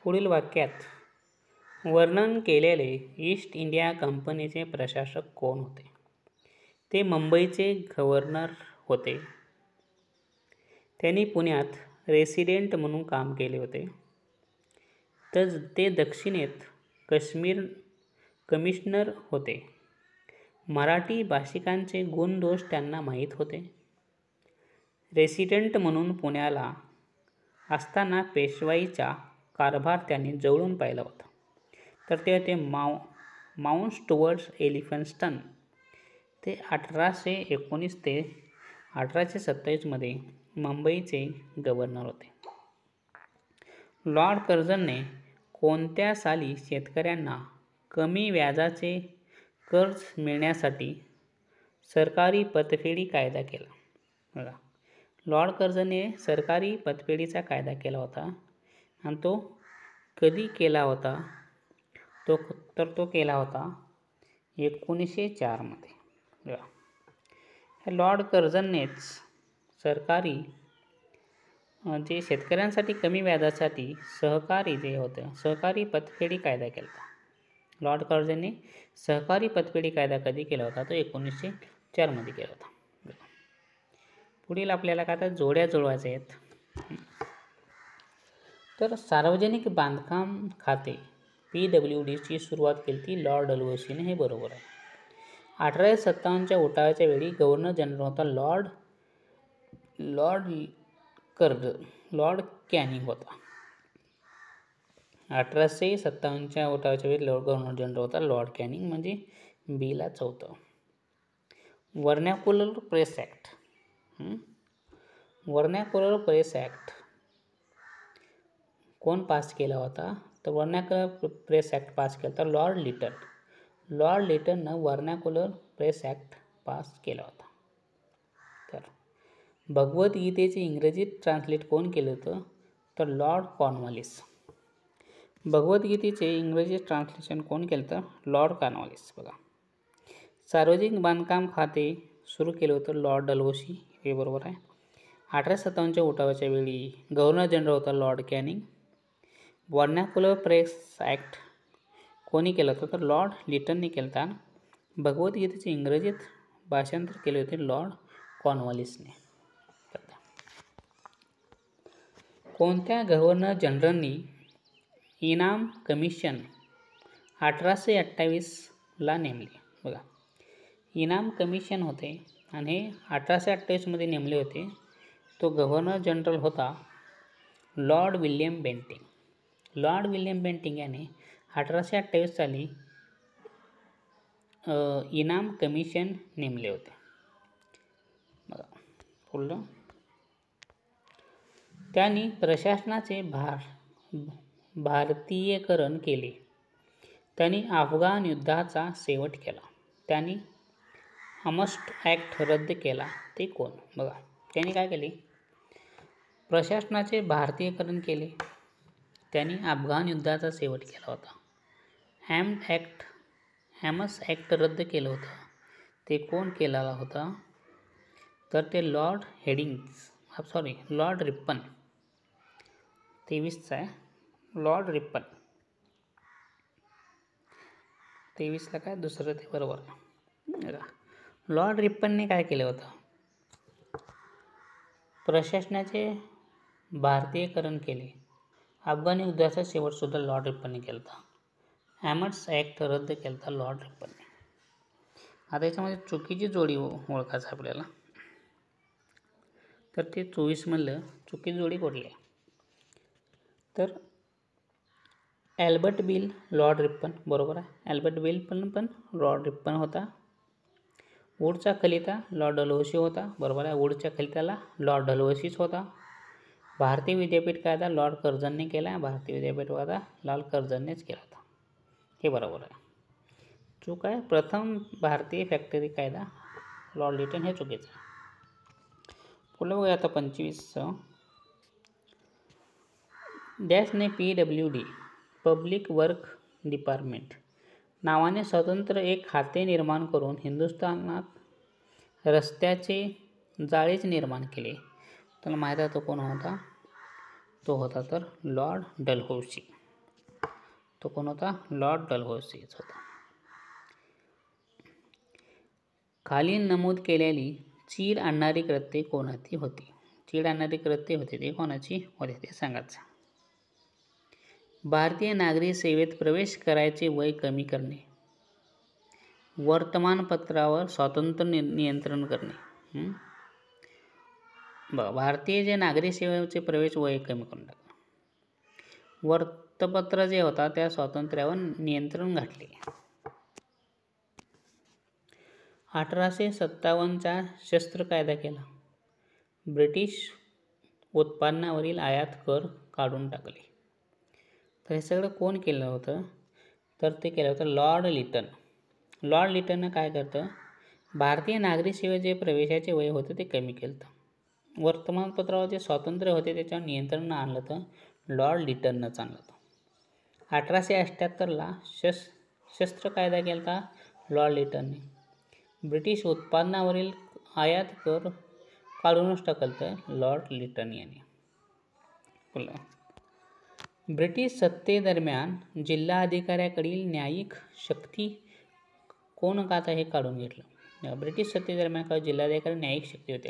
पुढील वाक्यात वर्णन केलेले ईस्ट इंडिया कंपनीचे प्रशासक कोण होते? ते मुंबईचे गव्हर्नर होते. त्यांनी पुण्यात रेसिडेंट म्हणून काम केले होते. तर ते दक्षिणेत कमिशनर होते. मराठी भाषिकांचे गुणदोष त्यांना माहीत होते. रेसिडेंट म्हणून पुण्याला असताना पेशवाईचा कारभार त्यांनी जवळून पाहिला होता. तर ते होते माउंट स्टुअर्ट एलिफन्स्टन. ते 1819 ते 1827 मध्ये मुंबईचे गव्हर्नर होते. लॉर्ड कर्झनने कोणत्या साली शेतकऱ्यांना कमी व्याजाचे कर्ज मिळण्यासाठी सरकारी पतफेडी कायदा केला? बघा, लॉर्ड कर्झनने सरकारी पतफेडीचा कायदा केला होता. आणि तो कधी केला होता? तो केला होता 1904 मध्ये. बघा, लॉर्ड कर्झननेच सरकारी जे शेतकऱ्यांसाठी कमी व्याजासाठी सहकारी पतफेडी कायदा केला होता. लॉर्ड कर्झनने सहकारी पतफेडी कायदा कधी केला होता? तो 1904 मध्ये केला होता. पुढील आपल्याला काय आता जोड्या जुळवायच्या आहेत. तर सार्वजनिक बांधकाम खाते PWD ची सुरुवात केली ती लॉर्ड डलहौसीने, हे बरोबर आहे. 1857च्या उठावाच्या वेळी गव्हर्नर जनरल होता लॉर्ड कॅनिंग होता. 1857च्या उठावाच्या वेळी गव्हर्नर जनरल होता लॉर्ड कॅनिंग, म्हणजे बीला 4. Vernacular press act. Vernacular press act कोण पास केला होता? तर व्हर्नॅक्युलर प्रेस ॲक्ट पास केला होता लॉर्ड लिटन. लॉर्ड लिटननं व्हर्नॅक्युलर प्रेस ॲक्ट पास केला होता. तर भगवद्गीतेचे इंग्रजीत ट्रान्सलेट कोण केलं होतं? तर लॉर्ड कॉर्नवालिस. भगवद्गीतेचे इंग्रजी ट्रान्सलेशन कोण केलं होतं? Lord Cornwallis. बघा, सार्वजनिक बांधकाम खाते सुरू केलं होतं लॉर्ड डलहौसी, हे बरोबर आहे. 1857च्या उठावाच्या वेळी गव्हर्नर जनरल होता Lord Canning. Vernacular press act कोणी केलं होतं? तर लॉर्ड लिटनने केलं होता. भगवद्गीतेचे इंग्रजीत भाषांतर केले होते लॉर्ड कॉर्नवालिसने. कोणत्या गव्हर्नर जनरलनी इनाम कमिशन 1828 ला नेमले? बघा, इनाम कमिशन होते आणि हे 1828 मध्ये नेमले होते. तो गव्हर्नर जनरल होता Lord William Bentinck. Lord William Bentinck याने 1828 साली इनाम कमिशन नेमले होते. बघा पुढलं, त्यांनी प्रशासनाचे भारतीयकरण केले. त्यांनी अफगाण युद्धाचा शेवट केला. त्यांनी आर्म्स ॲक्ट रद्द केला. ते कोण? बघा, त्यांनी काय केले? प्रशासनाचे भारतीयकरण केले. त्यांनी अफगाण युद्धाचा शेवट केला होता. आर्म्स ॲक्ट रद्द केलं होतं. ते कोण केलेला होता? तर ते लॉर्ड रिपन. 23चा आहे, लॉर्ड रिपन. 23ला काय दुसरं ते बरोबर आहे. लॉर्ड रिपनने काय केलं होतं? प्रशासनाचे भारतीयकरण केले. अफगाण युद्धाचा शेवट सुद्धा लॉर्ड रिपनने केला होता. आर्म्स ॲक्ट रद्द केला होता लॉर्ड रिपनने. आता याच्यामध्ये चुकीची जोडी ओळखायचं आपल्याला. तर ते 24 म्हणलं चुकीची जोडी कुठली आहे? तर ॲल्बर्ट बिल लॉर्ड रिपन, बरोबर आहे. ॲल्बर्ट बिल पण लॉर्ड रिपन होता. वूडचा खलिता लॉर्ड डलहौसी होता, बरोबर आहे. वूडच्या खलित्याला लॉर्ड डलहौसीच होता. भारतीय विद्यापीठ कायदा लॉर्ड कर्झनने केला. भारतीय विद्यापीठ कायदा लॉर्ड कर्झननेच केला होता, हे बरोबर आहे. चूक आहे, प्रथम भारतीय फॅक्टरी कायदा लॉर्ड लिटन, हे चुकीचं आहे. पुढलं बघूया आता 25चं. डॅशने PWD पब्लिक वर्क डिपार्टमेंट नावाने स्वतंत्र एक खाते निर्माण करून हिंदुस्थानात रस्त्याचे जाळेच निर्माण केले. त्याला माहीत आहे तो कोण होता? तो होता तर लॉर्ड डलहौसी. तो कोण होता? लॉर्ड डलहौसीच होता. खाली नमूद केलेली चीड आणणारी कृत्ये कोणाची होती? चीड आणणारी कृत्ये होती ते कोणाची होते ते सांगायचं. भारतीय नागरी सेवेत प्रवेश करायचे वय कमी करणे, वर्तमानपत्रावर स्वातंत्र्य नियंत्रण करणे. भारतीय जे नागरी सेवेचे प्रवेश वय कमी करून टाकलं. वृत्तपत्र जे होता त्या स्वातंत्र्यावर नियंत्रण घातले. 1857चा शस्त्र कायदा केला. ब्रिटिश उत्पादनावरील आयात कर काढून टाकले. तर हे सगळं कोण केलं होतं? तर ते केलं होतं लॉर्ड लिटन. लॉर्ड लिटननं काय करतं? भारतीय नागरी सेवेचे प्रवेशाचे वय होते ते कमी केलं. वर्तमानपत्रावर जे स्वातंत्र्य होते त्याच्यावर नियंत्रण आणलं तर लॉर्ड लिटननंच आणलं होतं. 1878ला शस्त्र कायदा केला लॉर्ड लिटनने. ब्रिटिश उत्पादनावरील आयात कर काढूनच टाकलं लॉर्ड लिटन यांनी. ब्रिटिश सत्तेदरम्यान जिल्हा अधिकाऱ्याकडील न्यायिक शक्ती कोण का हे काढून घेतलं. ब्रिटिश सत्तेदरम्यान जिल्हाधिकारी न्यायिक शक्ती होती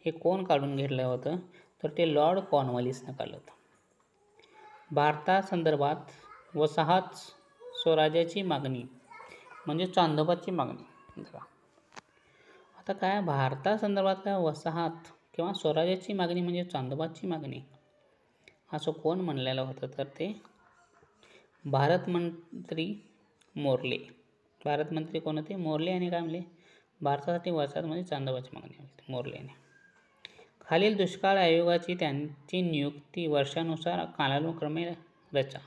हे कोण काढून घेतलं होतं? तर ते लॉर्ड कॉर्नवॉलिसनं काढलं होतं. भारतासंदर्भात वसाहत स्वराज्याची मागणी म्हणजे चांदोबाची मागणी. आता काय भारतासंदर्भात काय वसाहत किंवा स्वराज्याची मागणी म्हणजे चांदोबाची मागणी असं कोण म्हणलेलं होतं? तर ते भारतमंत्री मोर्ले. भारतमंत्री कोण होते? मोर्ले यांनी काय म्हणले? भारतासाठी वसाहत म्हणजे चांदोबाची मागणी मोर्लेने. खालील दुष्काळ आयोगाची त्यांची नियुक्ती वर्षानुसार कालानुक्रमे रचा.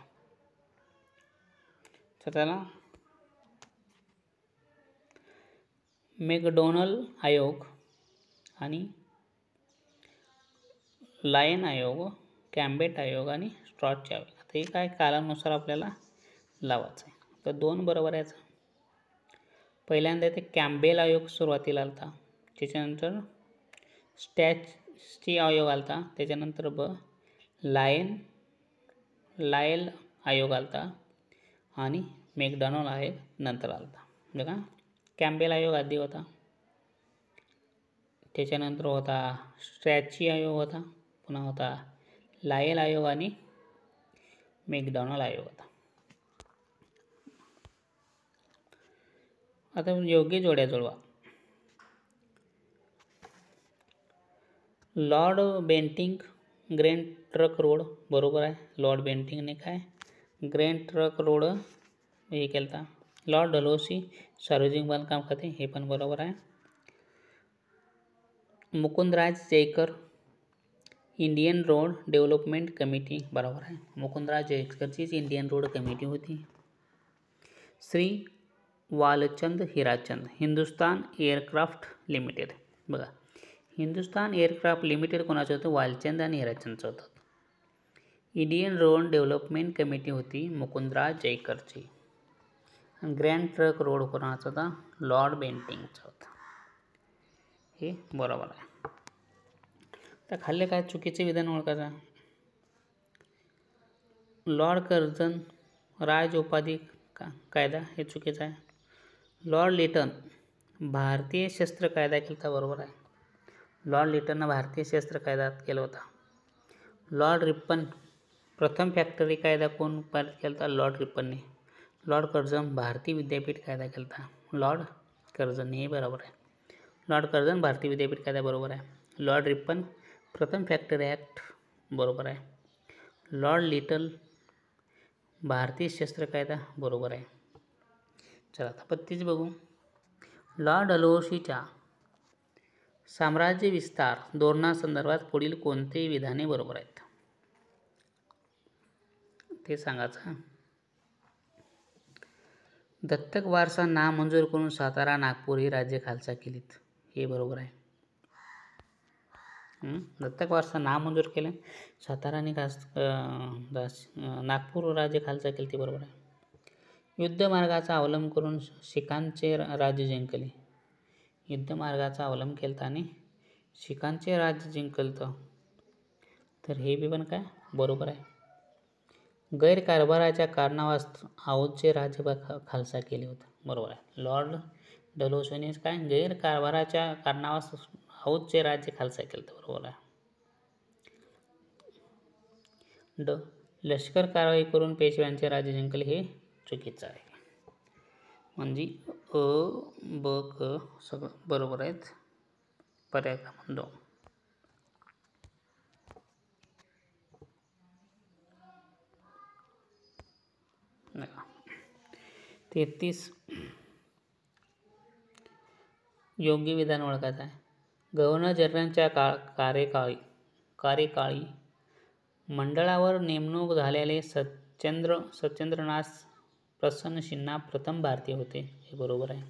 तर त्याला मॅकडोनल आयोग आणि लायन आयोग, कॅम्बेट आयोग आणि स्ट्रॉच आयोग. आता हे काय कालानुसार आपल्याला लावायचं आहे. तर 2 बरोबर आहे. पहिल्यांदा ते कॅम्बेल आयोग सुरुवातीला आलता, त्याच्यानंतर स्टॅची आयोग आलता, त्याच्यानंतर लायल आयोग आलता आणि मॅकडोनल आयोग नंतर आलता. बघा, कॅम्बेल आयोग आधी होता, त्याच्यानंतर होता स्टॅची आयोग होता, पुन्हा होता लायल आयोग आणि मॅकडोनल आयोग होता. आता योग्य जोड्या जुळवा. Lord Bentinck grand truck road बरोबर आहे. लॉर्ड बेंटिंकने काय ग्रँड ट्रक रोड हे केलता. लॉर्ड डलहौसी सार्वजनिक बांधकाम खाते हे पण बरोबर आहे. Mukundraj Jayakar Indian road development committee बरोबर आहे. मुकुंदराज जयकरचीच इंडियन रोड कमिटी होती. Shri Walchand Hirachand Hindustan aircraft limited. बघा, हिंदुस्तान एअरक्राफ्ट लिमिटेड कोणाचं होतं? वालचंद आणि हिराचंदचं होतं. इंडियन रोड डेव्हलपमेंट कमिटी होती मुकुंदराज जयकरची. ग्रँड ट्रक रोड कोणाचा होता? लॉर्ड बेंटिंकचा होता. हे बरोबर आहे. तर खाल्ले काय चुकीचे विधान ओळखायचं. लॉर्ड कर्झन राज उपाधी कायदा हे चुकीचं आहे. लॉर्ड लिटन भारतीय शस्त्र कायदा केला बरोबर आहे. लॉर्ड लिटननं भारतीय शस्त्र कायदा केला होता. लॉर्ड रिपन प्रथम फॅक्टरी कायदा कोण पारित केला? लॉर्ड रिपनने. लॉर्ड कर्झन भारतीय विद्यापीठ कायदा केला. लॉर्ड कर्झन हे बरोबर आहे. लॉर्ड कर्झन भारतीय विद्यापीठ कायदा बरोबर आहे. लॉर्ड रिपन प्रथम फॅक्टरी ॲक्ट बरोबर आहे. लॉर्ड लिटन भारतीय शस्त्र कायदा बरोबर आहे. चला आता 35 बघू. लॉर्ड डलहौसीच्या साम्राज्य विस्तार धोरणासंदर्भात पुढील कोणते विधाने बरोबर आहेत ते सांगायचं. दत्तक वारसा नामंजूर करून सातारा नागपूर ही राज्य खालसा केलीत हे बरोबर आहे. दत्तक वारसा नामंजूर केले, सातारा आणि नागपूर राज्य खालसा केली ते बरोबर आहे. युद्धमार्गाचा अवलंब करून शिखांचे राज्य जिंकले. युद्धमार्गाचा अवलंब केलता आणि शिखांचे राज्य जिंकलं तर हे बी पण काय बरोबर आहे. गैरकारभाराच्या कारणावास्तव औदचे राज्य खालसा केले होते. बरोबर आहे. लॉर्ड डलहौसीने काय गैरकारभाराच्या कारणावास्तव औदचे राज्य खालसा केले होते. बरोबर आहे. लष्कर कारवाई करून पेशव्यांचे राज्य जिंकले हे चुकीचं आहे. म्हणजे अ, ब, क सगळं बरोबर आहेत. पर्याय क्रमांक 2. बघा. 33 योग्य विधान ओळखायचं आहे. गव्हर्नर जनरलच्या कार्यकाळी मंडळावर नेमणूक झालेले सत्येंद्रनाथ प्रसन्न सिन्हा प्रथम भारतीय होते. हे बरोबर आहे.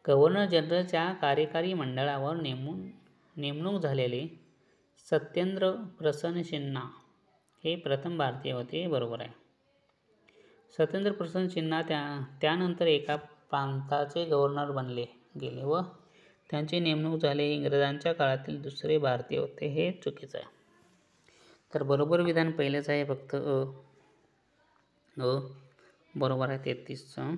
गव्हर्नर जनरलच्या कार्यकारी मंडळावर नेमणूक झालेले सत्येंद्र प्रसन्न सिन्हा हे प्रथम भारतीय होते. बरोबर आहे. सत्येंद्र प्रसन्न सिन्हा त्यानंतर एका प्रांताचे गव्हर्नर बनले गेले व त्यांची नेमणूक झाली इंग्रजांच्या काळातील दुसरे भारतीय होते. हे चुकीचं आहे. तर बरोबर विधान पहिलेच आहे फक्त अ बरोबर आहे. 33चं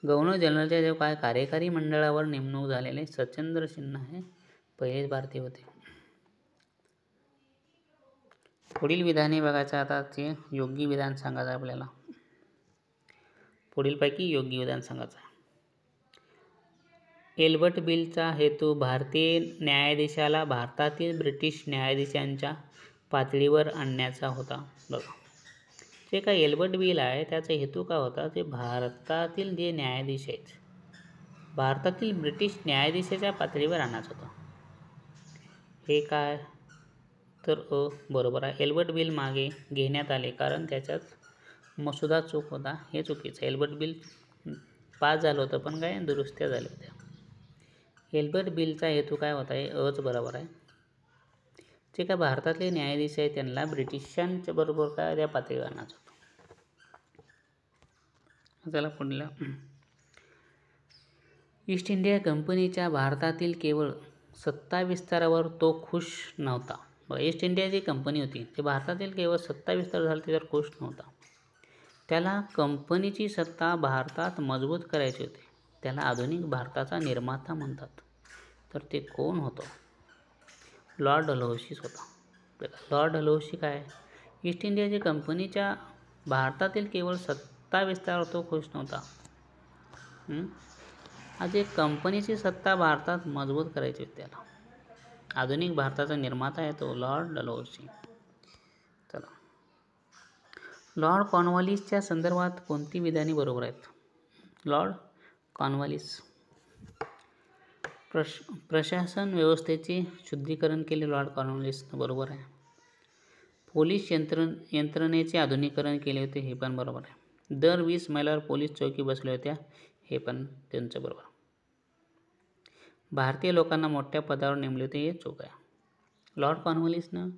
गव्हर्नर जनरलच्या जे काय कार्यकारी मंडळावर नेमणूक झालेले सत्येंद्र सिन्हा हे पहिलेच भारतीय होते. पुढील विधाने बघायचं आता ते योग्य विधान सांगायचं आपल्याला. पुढीलपैकी योग्य विधान सांगायचं आहे. एल्बर्ट बिलचा हेतू भारतीय न्यायाधीशाला भारतातील ब्रिटिश न्यायाधीशांच्या पातळीवर आणण्याचा होता. बघा, जे काय एल्बर्ट बिल आहे त्याचा हेतू काय होता, ते भारतातील जे न्यायाधीश आहेत भारतातील ब्रिटिश न्यायाधीशाच्या पातळीवर आणायचं होतं. हे काय तर बरोबर आहे. एल्बर्ट बिल मागे घेण्यात आले कारण त्याच्यात मसुदा चूक होता. हे चुकीचं. एल्बर्ट बिल पास झालं होतं पण काय दुरुस्त्या झाल्या होत्या. एल्बर्ट बिलचा हेतू काय होता, हे अच बरोबर आहे. जे काय भारतातले न्यायाधीश आहे त्यांना ब्रिटिशांच्या बरोबर काय त्या पातळीवर आणायचं होतं. चला पुढला. ईस्ट इंडिया कंपनीच्या भारतातील केवळ सत्ता विस्तारावर तो खुश नव्हता. ईस्ट इंडिया जी कंपनी होती ते भारतातील केवळ सत्ता विस्तार झाला त्याच्यावर खुश नव्हता. त्याला कंपनीची सत्ता भारतात मजबूत करायची होती. त्याला आधुनिक भारताचा निर्माता म्हणतात. तर ते कोण होतं? लॉर्ड डलहौसीच होता. लॉर्ड डलहौसी काय ईस्ट इंडियाची कंपनीच्या भारतातील केवळ सत्ता विस्तारावर तो खुश नव्हता. आज एक कंपनीची सत्ता भारतात मजबूत करायची होती. त्याला आधुनिक भारताचा निर्माता आहे तो लॉर्ड डलहौसी. चला, लॉर्ड कॉर्नवालिसच्या संदर्भात कोणती विधाने बरोबर आहेत? लॉर्ड कॉर्नवालिस प्रशासन व्यवस्थेचे शुद्धीकरण केले लॉर्ड कॉर्नवालिसनं. बरोबर आहे. पोलीस यंत्रणेचे आधुनिकीकरण केले होते. हे पण बरोबर आहे. दर 20 मैलावर पोलीस चौकी बसल्या होत्या. हे पण त्यांचं बरोबर. भारतीय लोकांना मोठ्या पदावर नेमले होते. हे चूक आहे. लॉर्ड कॉर्नवालिसनं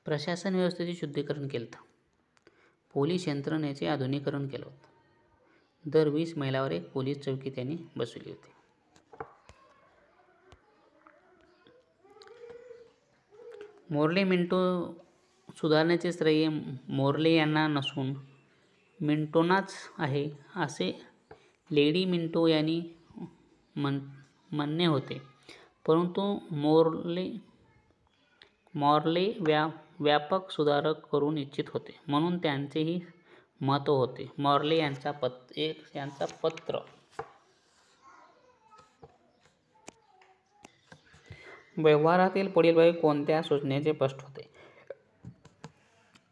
प्रशासन व्यवस्थेचे शुद्धीकरण केलं होतं. पोलीस यंत्रणेचे आधुनिकीकरण केलं होतं. दर 20 मैलावर एक पोलीस चौकी त्यांनी बसवली होती. मोर्ले मिंटो सुधारण्याचे श्रेय मोर्ले यांना नसून मिंटोनाच आहे असे लेडी मिंटो यांनी म्हणणे होते. परंतु मोर्ले व्यापक सुधारक करून इच्छित होते म्हणून त्यांचेही मत होते. मोर्ले यांचा पत्र व्यवहारातील पुढीलपैकी कोणत्या सूचनेचे स्पष्ट होते?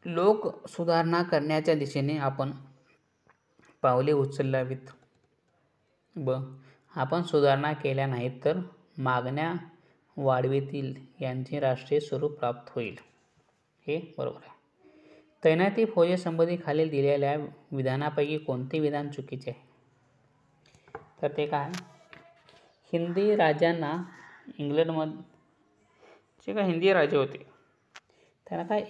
लोक सुधारणा करण्याच्या दिशेने आपण पावले उचलावीत. आपण सुधारणा केल्या नाहीत तर मागण्या वाढवितील यांचे राष्ट्रीय स्वरूप प्राप्त होईल. हे बरोबर आहे. तैनाती फौजेसंबंधी खालील दिलेल्या विधानापैकी कोणते विधान चुकीचे आहे? तर ते काय हिंदी राजांना इंग्लंडमध्ये जे काय हिंदी राजे होते त्यांना काय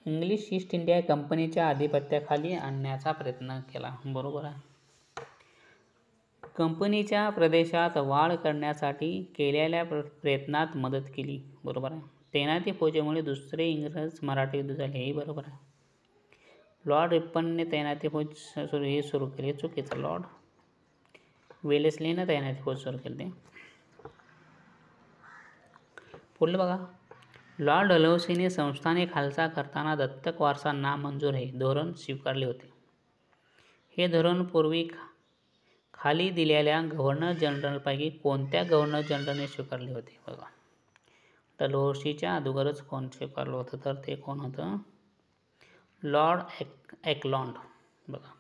इंग्लिश ईस्ट इंडिया कंपनीच्या आधिपत्याखाली आणण्याचा प्रयत्न केला. बरोबर आहे. कंपनीच्या प्रदेशात वाढ करण्यासाठी केलेल्या प्रयत्नात मदत केली. बरोबर आहे. तैनाती फौजेमुळे दुसरे इंग्रज मराठा युद्ध झाले. हे बरोबर आहे. लॉर्ड रिपनने तैनाती फौज सुरू केली, चुकीचं. लॉर्ड वेलेस्लीने तैनाती फौज सुरू केली. पुढलं बघा. लॉर्ड डलहौसीने संस्थाने खालसा करताना दत्तक वारसा नामंजूर हे धोरण स्वीकारले होते. हे धोरण पूर्वी खाली दिलेल्या गव्हर्नर जनरलपैकी कोणत्या गव्हर्नर जनरलने स्वीकारले होते? बघा, डलहौसीच्या अगोदरच कोण स्वीकारलं होतं? तर ते कोण होतं? लॉर्ड ॲकलॉंड. बघा,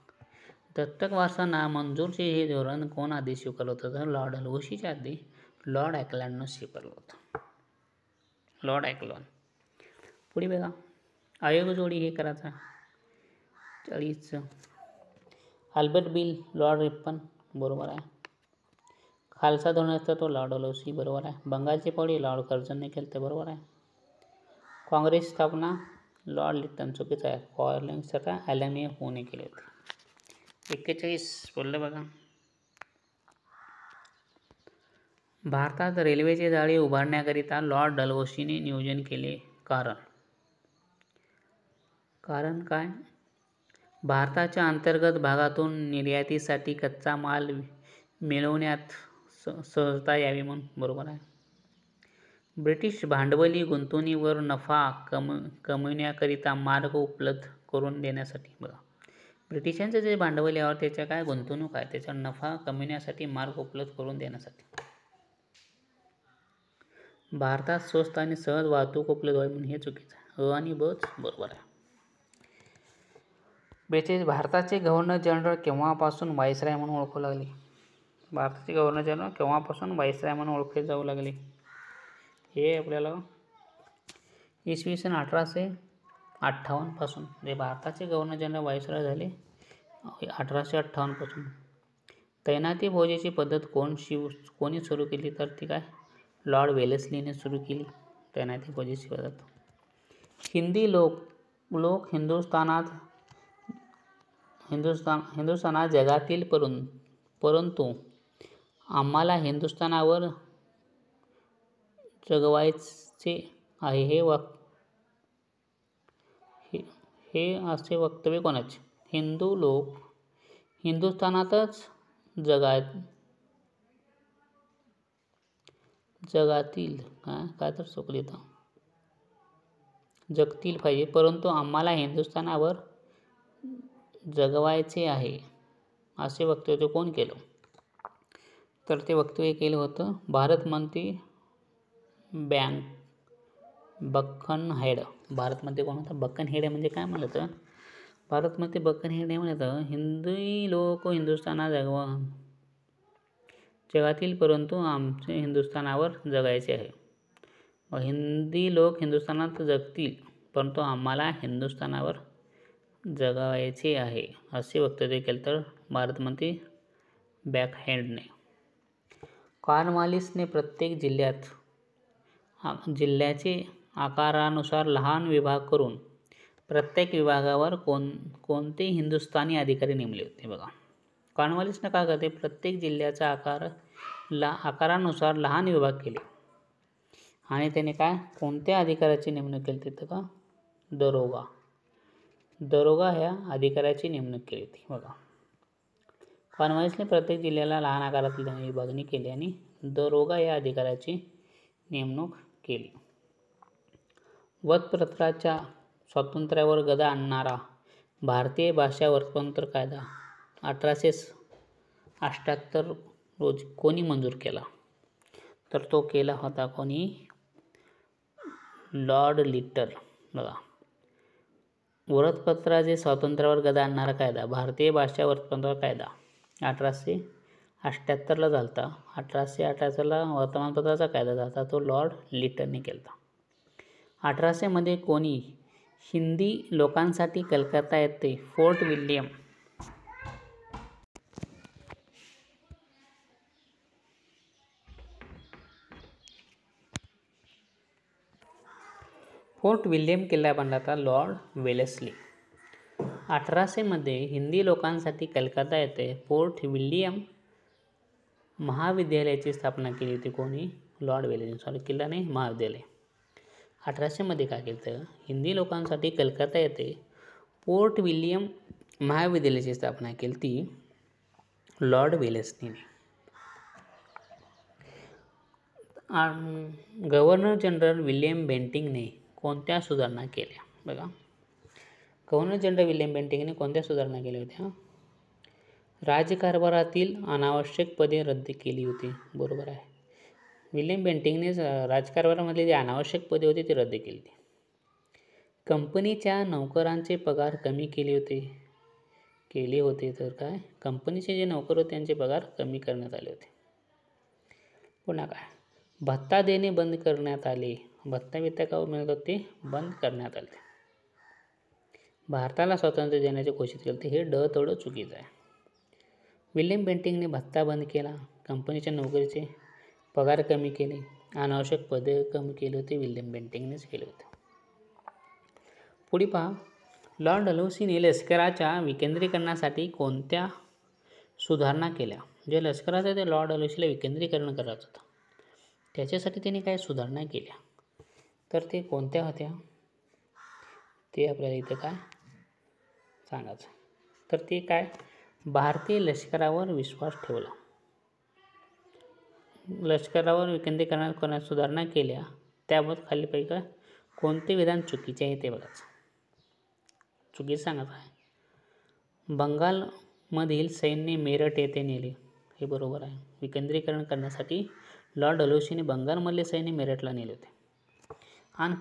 दत्तक वारसा नामंजूरचे हे धोरण कोण आधी स्वीकारलं होतं? तर लॉर्ड डलहौसीच्या आधी लॉर्ड ॲकलॉंडनं स्वीकारलं होतं. लॉर्ड ॲकलॉंड. पुढे बघा, आयोग जोडी हे करायचा 40. अल्बर्ट बिल, लॉर्ड रिपन, बरोबर आहे. खालसा धोरण असतं तो लॉर्ड डलहौसी, बरोबर आहे. बंगालची पौडी लॉर्ड कर्झनने केलं, बरोबर आहे. काँग्रेस स्थापना लॉर्ड लिटन, चुकीचं आहे. कॉर्नवालिसचा ॲलन होने केले होते. 41. बोललं बघा. भारतात रेल्वेचे जाळे उभारण्याकरिता लॉर्ड डलहौसीने नियोजन केले. कारण काय? भारताच्या अंतर्गत भागातून निर्यातीसाठी कच्चा माल मिळवण्यात सहजता यावी म्हणून, बरोबर आहे. ब्रिटिश भांडवली गुंतवणुकीवर नफा कमविण्याकरिता मार्ग उपलब्ध करून देण्यासाठी. बघा, ब्रिटिशांचं जे भांडवली आहे त्याच्या काय गुंतवणूक आहे, त्याचा नफा कमविण्यासाठी मार्ग उपलब्ध करून देण्यासाठी. भारतात स्वस्त आणि सहज वाहतूक उपलब्ध व्हावी म्हणून, हे चुकीचं आहे. आणि ब बरोबर आहे. ब्रिटिश भारताचे गव्हर्नर जनरल केव्हापासून व्हाईसराय म्हणून ओळखू लागले? भारताचे गव्हर्नर जनरल केव्हापासून व्हाईसराय म्हणून ओळखले जाऊ लागले? हे आपल्याला इसवी सन 1858 पासून जे भारताचे गव्हर्नर जनरल व्हाईसराय झाले 1858 पासून. तैनाती फौजेची पद्धत कोणी सुरू केली? तर ती काय? लॉर्ड वेलेस्लीने सुरू केली तैनाती फौजेची पद्धत. हिंदी लोक हिंदुस्थानात जगातील परंतु आम्हाला हिंदुस्थानावर जगवायचे आहे हे असे वक्तव्य कोणाचे? हिंदू लोक हिंदुस्थानातच जगातील काय तर चुकले तर जगतील पाहिजे, परंतु आम्हाला हिंदुस्थानावर जगवायचे आहे असे वक्तव्य कोण केलं? तर ते वक्तव्य केलं होतं भारतमंत्री बक्कनहेड. भारतमंत्री कोण होता? बक्कनहेड. म्हणजे काय म्हणलं तर भारतमंत्री बक्कनहेड म्हणलं हिंदी लोक हिंदुस्थानात जगातील परंतु आमचे हिंदुस्थानावर जगायचे आहे. हिंदी लोक हिंदुस्थानात जगतील परंतु आम्हाला हिंदुस्थानावर जगायचे आहे असे वक्तव्य केलं तर भारतमंत्री बॅकहेडने. कॉर्नवालिसने प्रत्येक जिल्ह्याचे आकारानुसार लहान विभाग करून प्रत्येक विभागावर कोणते हिंदुस्थानी अधिकारी नेमले होते? बघा, कॉर्नवालिसने काय करते? प्रत्येक जिल्ह्याचा आकारानुसार लहान विभाग केले आणि त्याने काय कोणत्या अधिकाऱ्याची नेमणूक केली तिथं? का दरोगा ह्या अधिकाऱ्याची नेमणूक केली होती. बघा, कॉर्नवालिसने प्रत्येक जिल्ह्याला लहान आकारात विभागणी केली आणि दरोगा या अधिकाऱ्याची नेमणूक केली. वतपत्राच्या स्वातंत्र्यावर गदा आणणारा भारतीय भाषा वर्तमानपत्र कायदा 1878 रोजी कोणी मंजूर केला? तर तो केला होता कोणी? Lord Lytton. बघा, वृत्तपत्राचे स्वातंत्र्यावर गदा आणणारा कायदा भारतीय भाषा वर्तमानपत्र कायदा 1878ला झालता. 1878ला वर्तमानपत्राचा कायदा झाला तो लॉर्ड लिटनने केला. 1800 मध्ये कोणी हिंदी लोकांसाठी कलकत्ता येथे फोर्ट विल्यम किल्ला बांधला होता? Lord Wellesley. 1800 मध्ये हिंदी लोकांसाठी कलकत्ता येथे फोर्ट विल्यम महाविद्यालयाची स्थापना केली होती कोणी? Lord Wellesley. किल्ला नाही, महाविद्यालय. 1800 मध्ये काय केलं? हिंदी लोकांसाठी कलकत्ता येथे पोर्ट विल्यम महाविद्यालयाची स्थापना केली ती लॉर्ड वेलेस्लीने. गव्हर्नर जनरल विल्यम बेंटिंकने कोणत्या सुधारणा केल्या? बघा, गव्हर्नर जनरल विल्यम बेंटिंकने कोणत्या सुधारणा केल्या होत्या? राज्यकारभारातील अनावश्यक पदे रद्द केली होती. बरोबर आहे. विल्यम बेंटिंकने राजकारभारामधली जी अनावश्यक पदे होती ती रद्द केली. कंपनीच्या नोकरांचे पगार कमी केले होते. तर काय, कंपनीचे जे नोकर होते त्यांचे पगार कमी करण्यात आले होते. पुन्हा काय, भत्ता देणे बंद करण्यात आले. भत्ता का मिळत होते बंद करण्यात आले. भारताला स्वातंत्र्य देण्याचे घोषित केले हे थोडं चुकीचं आहे. विल्यम बेंटिंकने भत्ता बंद केला, कंपनीच्या नोकरीचे पगार कमी केले, अनावश्यक पदे कमी केले होते, विल्यम बेंटिंकनेच केले होते. पुढे पहा, लॉर्ड डलहौसीने लष्कराच्या विकेंद्रीकरणासाठी कोणत्या सुधारणा केल्या? जे लष्कराचं ते लॉर्ड डलहौसीला विकेंद्रीकरण करायचं होतं त्याच्यासाठी त्यांनी काय सुधारणा केल्या? तर ते कोणत्या होत्या ते आपल्याला इथं काय सांगायचं. तर ते काय, भारतीय लष्करावर विश्वास ठेवला. लष्करावर विकेंद्रीकरण करण्यास सुधारणा केल्या. त्याबाबत खालीलपैकी कोणते विधान चुकीचे आहे ते बघायचं. चुकीचं सांगायचं आहे. बंगालमधील सैन्य मेरठ येथे नेले. हे बरोबर आहे. विकेंद्रीकरण करण्यासाठी लॉर्ड डलहौसीने बंगालमधले सैन्य मेरठला नेले होते. आणि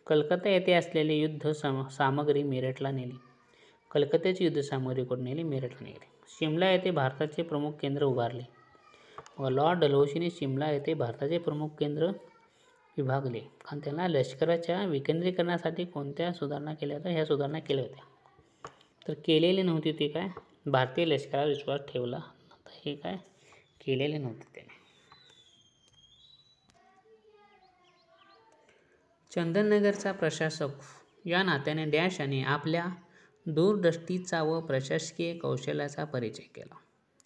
कलकत्ता येथे असलेले युद्ध सामग्री मेरठला नेली. कलकत्त्याची युद्ध सामग्री कुठे नेली? मेरठला नेली. शिमला येथे भारताचे प्रमुख केंद्र उभारले. लॉर्ड डलहौसीने शिमला येथे भारताचे प्रमुख केंद्र विभागले. आणि त्यांना लष्कराच्या विकेंद्रीकरणासाठी कोणत्या सुधारणा केल्या तर ह्या सुधारणा केल्या होत्या. तर केलेली नव्हती ते काय, भारतीय लष्करावर विश्वास ठेवला नव्हता. हे काय केलेले नव्हते त्याने. चंदननगरचा प्रशासक या नात्याने डॅश यांनी आपल्या दूरदृष्टीचा व प्रशासकीय कौशल्याचा परिचय केला.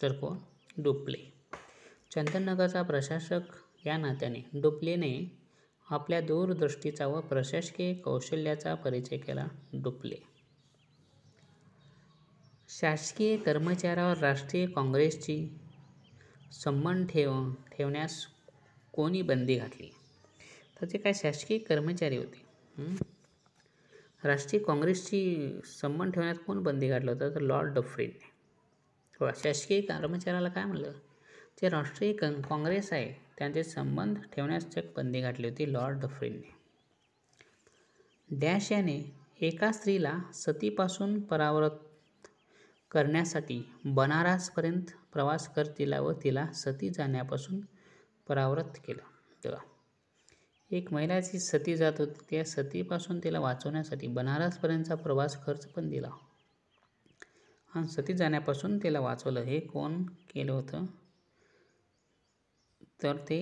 तर कोण? डुप्ले. चंदननगरचा प्रशासक या नात्याने डुप्लेने आपल्या दूरदृष्टीचा व प्रशासकीय कौशल्याचा परिचय केला. डुप्ले. शासकीय कर्मचाऱ्यावर राष्ट्रीय काँग्रेसची संबंध ठेवण्यास कोणी बंदी घातली? तर ते काय शासकीय कर्मचारी होते. राष्ट्रीय काँग्रेसची संबंध ठेवण्यास कोण बंदी घातलं होतं? तर लॉर्ड डफरीनने. शासकीय कर्मचाऱ्याला काय म्हणलं? जे राष्ट्रीय काँग्रेस आहे त्यांचे संबंध ठेवण्यास बंदी घातली होती लॉर्ड डफरीनने. डॅश याने एका स्त्रीला सतीपासून परावृत्त करण्यासाठी बनारसपर्यंत प्रवास कर दिला व तिला सती जाण्यापासून परावृत्त केलं. तेव्हा एक महिला जी सती जात होती त्या सतीपासून तिला वाचवण्यासाठी बनारसपर्यंतचा प्रवास खर्च पण दिला आणि सती जाण्यापासून तिला वाचवलं. हे कोण केलं होतं? तर ते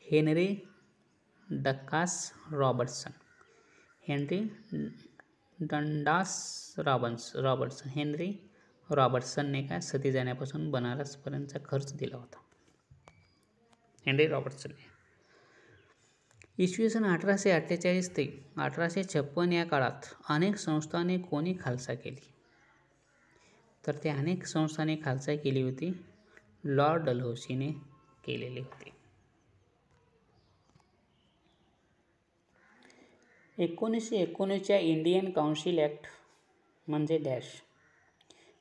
Henry Douglas Robertson. Henry Douglas Robertson. Henry रॉबर्टसनने काय सती जाण्यापासून बनारसपर्यंतचा खर्च दिला होता. हेनरी रॉबर्टसनने. इसवी सन 1848 ते 1856 या काळात अनेक संस्थाने कोणी खालसा केली? तर ते अनेक संस्थाने खालसा केली होती लॉर्ड डलहौसीने केलेली होती. 1919च्या इंडियन काउन्सिल ॲक्ट म्हणजे डॅश.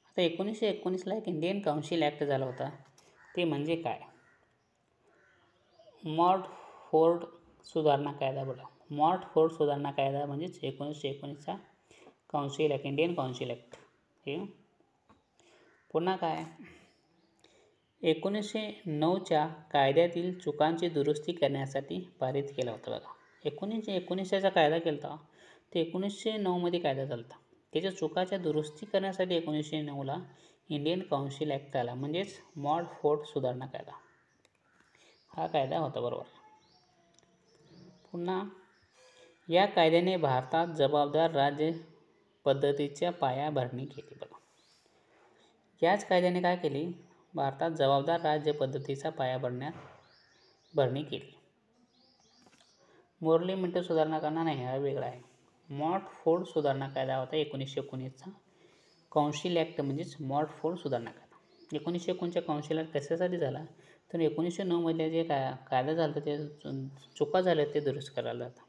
आता 1919ला एक इंडियन काउन्सिल ॲक्ट झाला होता. ते म्हणजे काय? मॉडफोर्ड सुधारणा कायदा. बघा, मॉडफोर्ड सुधारणा कायदा म्हणजेच 1919चा council act, Indian council act. हे पुन्हा काय, 1909च्या कायद्यातील चुकांची दुरुस्ती करण्यासाठी पारित केला होता. बघा, 1919चा कायदा केला होता ते 1909मध्ये कायदा झाला होता. त्याच्या चुकाच्या दुरुस्ती करण्यासाठी 1909ला इंडियन काउन्सिल ॲक्ट आला म्हणजेच मॉडफोर्ड सुधारणा कायदा. हा कायदा होता. बरोबर. पुन्हा या कायद्याने भारतात जबाबदार राज्य पद्धतीच्या पायाभरणी केली. बघा, याच कायद्याने काय केली? भारतात जबाबदार राज्य पद्धतीचा पायाभरणी केली. मोर्ले मिंटो सुधारणा करणार नाही, हा वेगळा आहे. मॉडफोर्ड सुधारणा कायदा होता 1919चा. कौन्सिल ॲक्ट म्हणजेच मॉडफोर्ड सुधारणा कायदा. 1919च्या कौन्सिल ॲक्ट कशासाठी झाला तर 1909 जे कायदा झाला होता ते चुका झाल्या ते दुरुस्त करायला जातं.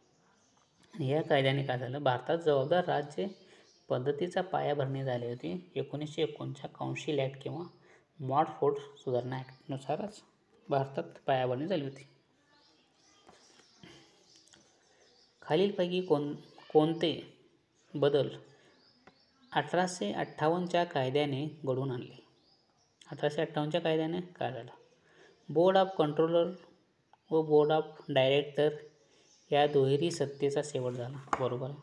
आणि या कायद्याने काय झालं, भारतात जबाबदार राज्य पद्धतीचा पायाभरणी झाली होती 1919च्या कौन्सिल ॲक्ट किंवा मॉडफोर्ड सुधारणा ॲक्टनुसारच भारतात पायाभरणी झाली होती. खालीलपैकी कोणते बदल 1858च्या कायद्याने घडवून आणले? 1858च्या कायद्याने काय झालं? बोर्ड ऑफ कंट्रोलर व बोर्ड ऑफ डायरेक्टर या दुहेरी सत्तेचा शेवट झाला. बरोबर आहे.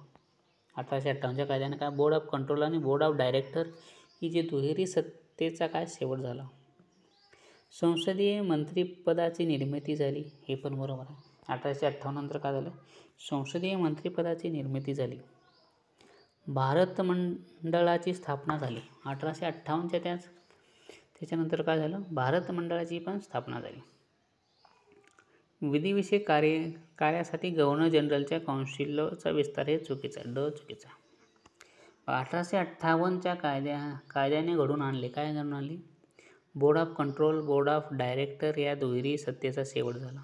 1858च्या कायद्याने काय, बोर्ड ऑफ कंट्रोलर आणि बोर्ड ऑफ डायरेक्टर ही जी दुहेरी सत्तेचा काय शेवट झाला. संसदीय मंत्रिपदाची निर्मिती झाली, हे पण बरोबर आहे. 1858 नंतर काय झालं, संसदीय मंत्रिपदाची निर्मिती झाली. भारत मंडळाची स्थापना झाली 1858च्या त्याच्यानंतर काय झालं, भारत मंडळाची पण स्थापना झाली. विधिविषयक कार्यासाठी गव्हर्नर जनरलच्या कौन्सिलचा विस्तार हे चुकीचा आहे, चुकीचा. 1858च्या कायद्याने घडून आणले, काय घडून आणले? Board of control, board of director या दुहेरी सत्तेचा शेवट झाला.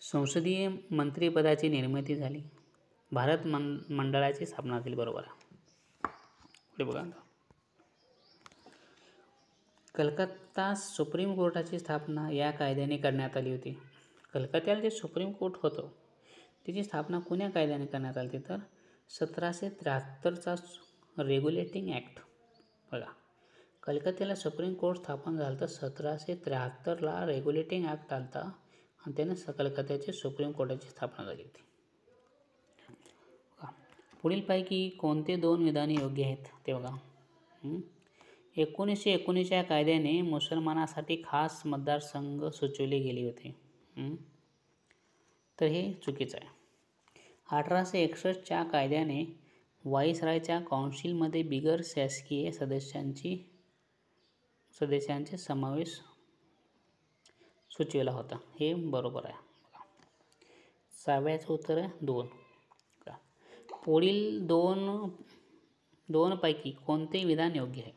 संसदीय मंत्रिपदाची निर्मिती झाली. भारत मंडळाची स्थापना झाली. बरोबर आहे. पुढे बघा, कलकत्ता सुप्रीम कोर्टाची स्थापना या कायद्याने करण्यात आली होती. कलकत्त्याला जे सुप्रीम कोर्ट होतं त्याची स्थापना कोण्या कायद्याने करण्यात आली तर 1773चा रेग्युलेटिंग ॲक्ट. बघा, कलकत्त्याला सुप्रीम कोर्ट स्थापन झालं तर 1773ला रेग्युलेटिंग ॲक्ट आला होता आणि त्याने कलकत्त्याची सुप्रीम कोर्टाची स्थापना झाली होती. पुढीलपैकी कोणते दोन विधाने योग्य आहेत ते बघा. 1919च्या कायद्याने मुसलमानासाठी खास मतदारसंघ सुचवले गेले होते, तर हे चुकीचं आहे. 1861च्या कायद्याने व्हाईसरायच्या कौन्सिलमध्ये बिगर शासकीय सदस्यांचे समावेश सुचविला होता, हे बरोबर आहे. 6व्याचं उत्तर आहे 2. पुढील दोन पैकी कोणते विधान योग्य आहे?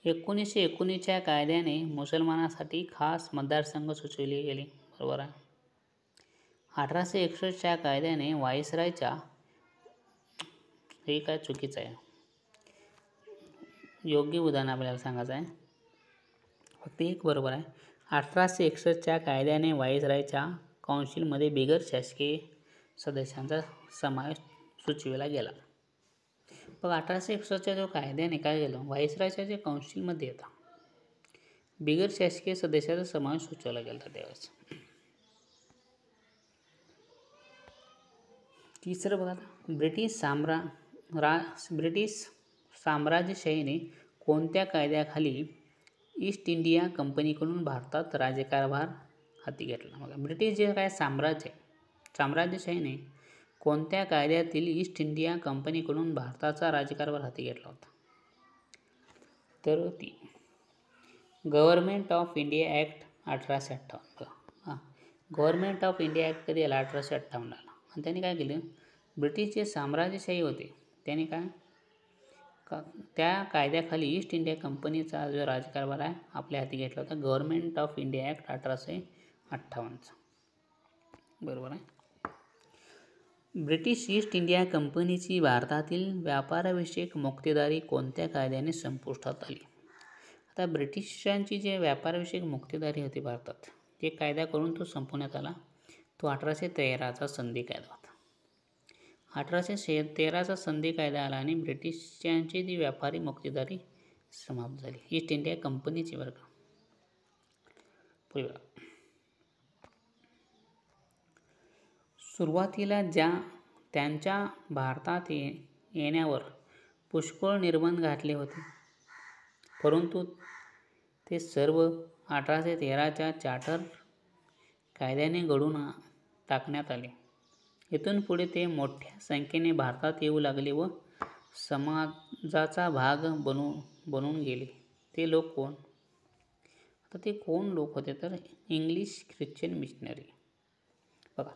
1919च्या कायद्याने मुसलमानासाठी खास मतदारसंघ सुचविले गेले, बरोबर आहे. 1861च्या कायद्याने व्हाईसरायच्या, हे काय चुकीचं आहे. योग्य उदाहरण आपल्याला सांगायचं आहे, फक्त एक बरोबर आहे. 1861च्या कायद्याने व्हाईसरायच्या कौन्सिलमध्ये बिगर शासकीय सदस्यांचा समावेश सुचविला गेला. बघा, 1861च्या जो कायद्याने काय केलं, व्हाईसरायच्या जे कौन्सिलमध्ये येतात बिगर शासकीय सदस्याचा समावेश सुचवला गेला होता त्यावेळेस. तिसरं बघा, ब्रिटिश साम्राज्यशाहीने कोणत्या कायद्याखाली ईस्ट इंडिया कंपनीकडून भारतात राज्यकारभार हाती घेतला? बघा, ब्रिटिश जे काय साम्राज्यशाहीने कोणत्या कायद्यातील ईस्ट इंडिया कंपनीकडून भारताचा राज्यकारभार हाती घेतला होता? तर ती government of India act 1858. Government of India act कधी आला? 1858 आला. आणि त्यांनी काय केलं, ब्रिटिश जे साम्राज्यशाही होते त्यांनी त्या कायद्याखाली ईस्ट इंडिया कंपनीचा जो राज्यकारभार आहे आपल्या हाती घेतला होता, गव्हर्नमेंट ऑफ इंडिया ॲक्ट 1858चा, बरोबर आहे. ब्रिटिश ईस्ट इंडिया कंपनीची भारतातील व्यापाराविषयक मुक्तेदारी कोणत्या कायद्याने संपुष्टात आली? आता ब्रिटिशांची जे व्यापाराविषयक मुक्तेदारी होती भारतात, ते कायदा करून तो संपवण्यात आला, तो 1813चा संधी कायदा होता. 1813चा संधी कायदा आला आणि ब्रिटिशांची जी व्यापारी मुक्तेदारी समाप्त झाली, ईस्ट इंडिया कंपनीची वर्ग. सुरुवातीला त्यांच्या भारतात येण्यावर पुष्कळ निर्बंध घातले होते, परंतु ते सर्व 1813च्या चार्टर कायद्याने घडवून टाकण्यात आले. इथून पुढे ते मोठ्या संख्येने भारतात येऊ लागले व समाजाचा भाग बनून गेले. ते लोक कोण? आता ते कोण लोक होते तर इंग्लिश ख्रिश्चन मिशनरी. बघा,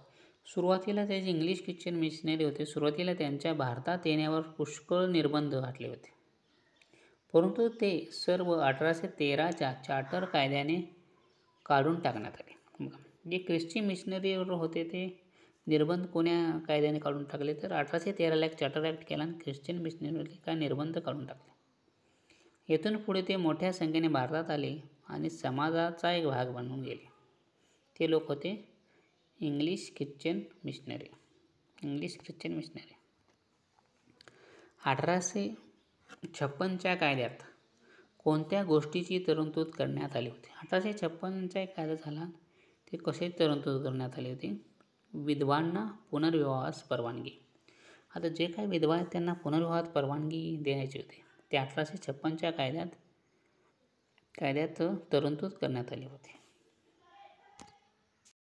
सुरुवातीला ते जे इंग्लिश ख्रिश्चन मिशनरी होते, सुरुवातीला त्यांच्या भारतात येण्यावर पुष्कळ निर्बंध घातले होते. परंतु ते सर्व 1813च्या चार्टर कायद्याने काढून टाकण्यात आले. जे ख्रिश्चन मिशनरीवर होते ते निर्बंध कोण्या कायद्याने काढून टाकले तर 1813ला एक चार्टर ॲक्ट केला आणि ख्रिश्चन मिशनरीवरले काय निर्बंध काढून टाकले. येथून पुढे ते मोठ्या संख्येने भारतात आले आणि समाजाचा एक भाग बनून गेले. ते लोक होते इंग्लिश ख्रिश्चन मिशनरी. 1856च्या कायद्यात कोणत्या गोष्टीची तरतूद करण्यात आली होती? 1856चा एक कायदा झाला, ते कसे तरतूद करण्यात आली होती? विधवांना पुनर्विवाहास परवानगी. आता जे काही विधवा आहेत त्यांना पुनर्विवाहात परवानगी देण्याची होती, ते 1856च्या कायद्यात तरतूद करण्यात आली होती.